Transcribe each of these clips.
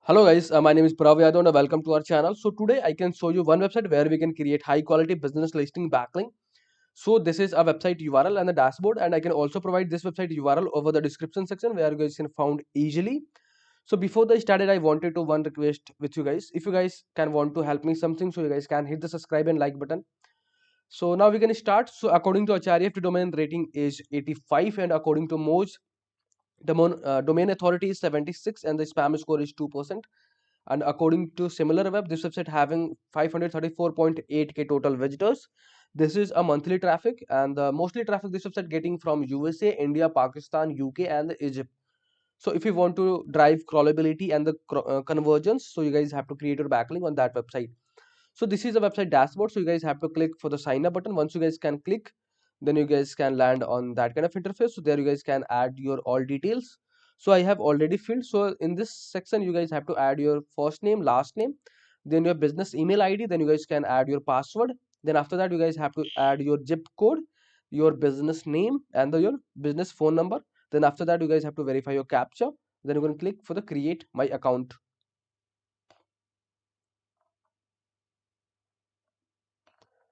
Hello guys, my name is Prav Yadav and welcome to our channel. So today I can show you one website where we can create high quality business listing backlink. So this is a website URL and the dashboard, and I can also provide this website URL over the description section where you guys can find easily. So before I started, I wanted to one request with you guys. If you guys can want to help me something, so you guys can hit the subscribe and like button. So now we can start. So according to Acharya, if domain rating is 85 and according to Moj, domain authority is 76 and the spam score is 2%. And according to SimilarWeb, this website having 534.8k total visitors. This is a monthly traffic, and the mostly traffic this website getting from USA, India, Pakistan, UK, and Egypt. So if you want to drive crawlability and the convergence, so you guys have to create your backlink on that website. So this is a website dashboard. So you guys have to click for the sign up button. Once you guys can click, then you guys can land on that kind of interface. So there you guys can add your all details. So I have already filled. So in this section, you guys have to add your first name, last name, then your business email ID. Then you guys can add your password. Then after that, you guys have to add your zip code, your business name, and your business phone number. Then after that, you guys have to verify your captcha. Then you can click for the create my account.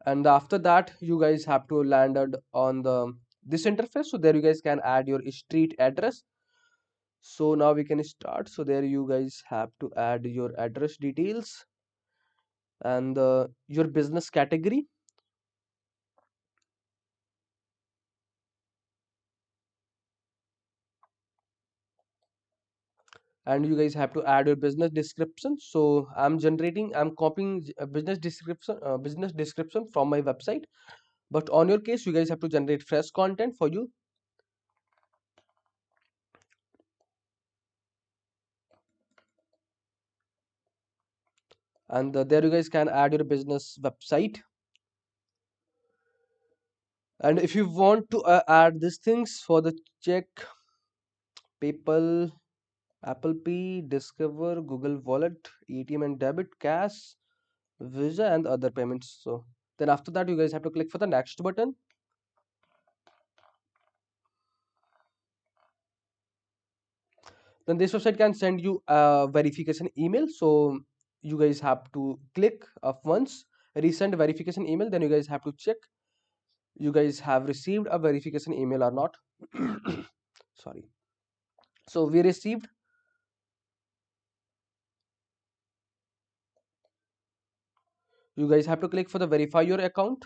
And after that you guys have to landed on the this interface. So there you guys can add your street address. So now we can start. So there you guys have to add your address details and your business category, and you guys have to add your business description. So I'm copying a business description from my website, but on your case you guys have to generate fresh content for you. And there you guys can add your business website. And if you want to add these things for the check, PayPal, Apple Pay, Discover, Google Wallet, ATM and debit, cash, Visa, and other payments. So then after that, you guys have to click for the next button. Then this website can send you a verification email. So you guys have to click of once, resend verification email. Then you guys have to check you guys have received a verification email or not. Sorry. So we received. You guys have to click for the verify your account,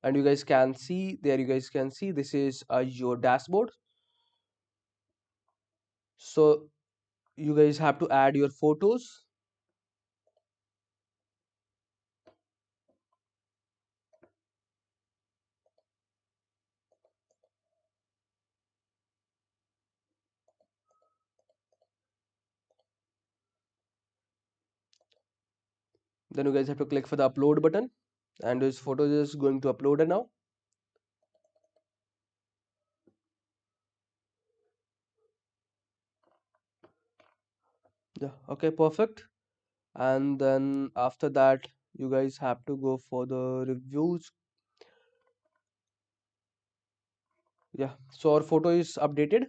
and you guys can see there. You guys can see this is your dashboard. So you guys have to add your photos. Then you guys have to click for the upload button, and this photo is going to upload it now. Yeah, okay, perfect. And then after that you guys have to go for the reviews. Yeah, so our photo is updated,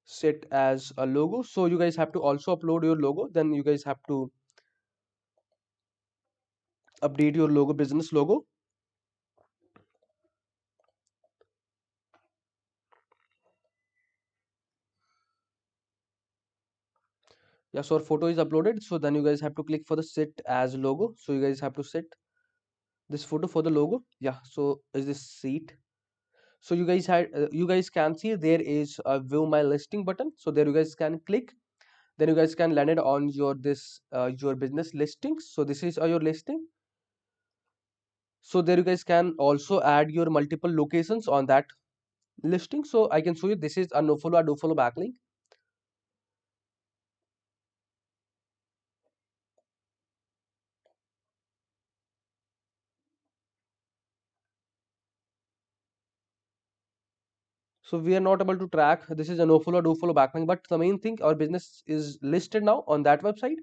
set as a logo. So you guys have to also upload your logo. Then you guys have to update your logo, business logo. Yeah, so our photo is uploaded. So then you guys have to click for the set as logo. So you guys have to set this photo for the logo. Yeah, so is this seat. So you guys can see there is a view my listing button. So there you guys can click. Then you guys can land it on your this your business listings. So this is your listing. So there you guys can also add your multiple locations on that listing. So I can show you this is a no follow or do follow backlink. So we are not able to track this is a no follow or do follow backlink, but the main thing our business is listed now on that website.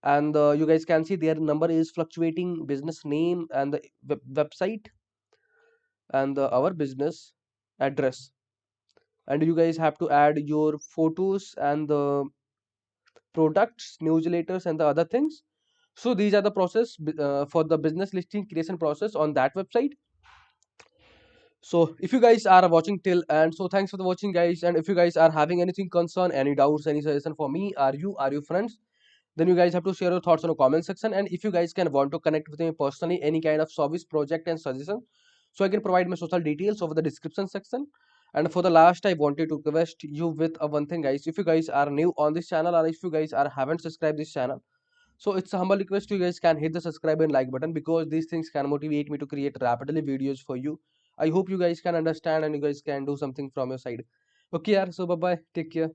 And you guys can see their number is fluctuating, business name and the website, and our business address. and you guys have to add your photos and the products, newsletters, and the other things. So these are the process for the business listing creation process on that website. So if you guys are watching till and so thanks for the watching guys, and if you guys are having anything concern, any doubts, any suggestion for me, are you friends, then you guys have to share your thoughts on the comment section. And if you guys can want to connect with me personally, any kind of service project and suggestion, so I can provide my social details over the description section. And for the last, I wanted to request you with a one thing guys, if you guys are new on this channel, or if you guys are haven't subscribed this channel, so it's a humble request, you guys can hit the subscribe and like button, because these things can motivate me to create rapidly videos for you. I hope you guys can understand and you guys can do something from your side. Okay, yeah, so bye bye, take care.